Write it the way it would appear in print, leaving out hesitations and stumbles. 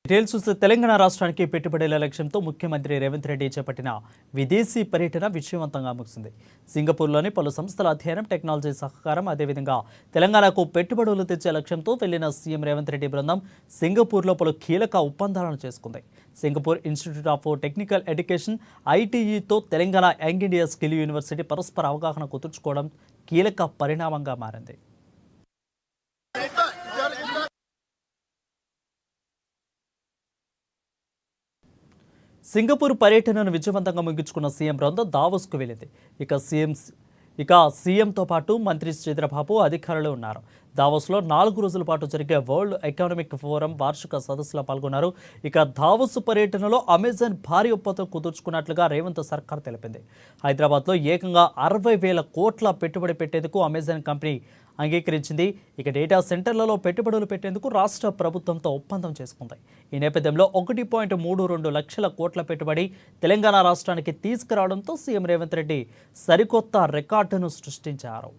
Details చూస్తే తెలంగాణ రాష్ట్రానికి పెట్టుబడుల లక్ష్యంతో ముఖ్యమంత్రి రేవంత్ రెడ్డి చేపట్టిన విదేశీ పర్యటన విజయవంతంగా ముగిసింది. సింగపూర్లోని పలు సంస్థల అధ్యయనం, టెక్నాలజీ సహకారం, అదేవిధంగా తెలంగాణకు పెట్టుబడులు తెచ్చే లక్ష్యంతో వెళ్లిన సీఎం రేవంత్ రెడ్డి బృందం సింగపూర్లో పలు కీలక ఒప్పందాలను చేసుకుంది. Singapore institute of technical education ఐటీఈతో Telangana young India skill university పరస్పర అవగాహన కుదుర్చుకోవడం కీలక పరిణామంగా మారింది. సింగపూర్ పర్యటనను విజయవంతంగా ముగించుకున్న సీఎం బృందం దావోస్కు వెళ్ళింది. ఇక సీఎంతో పాటు మంత్రి శ్రీధరబాబు, అధికారులు ఉన్నారు. దావోస్లో 4 రోజుల పాటు జరిగే వరల్డ్ ఎకనామిక్ ఫోరం వార్షిక సదస్సులో పాల్గొన్నారు. ఇక దావోస్ పర్యటనలో అమెజాన్ భారీ ఒప్పందం కుదుర్చుకున్నట్లుగా రేవంత్ సర్కార్ తెలిపింది. హైదరాబాద్లో ఏకంగా 60,000 కోట్ల పెట్టుబడి పెట్టేందుకు అమెజాన్ కంపెనీ అంగీకరించింది. ఇక డేటా సెంటర్లలో పెట్టుబడులు పెట్టేందుకు రాష్ట్ర ప్రభుత్వంతో ఒప్పందం చేసుకుంది. ఈ నేపథ్యంలో 1.32 లక్షల కోట్ల పెట్టుబడి తెలంగాణ రాష్ట్రానికి తీసుకురావడంతో సీఎం రేవంత్ రెడ్డి సరికొత్త రికార్డును సృష్టించారు.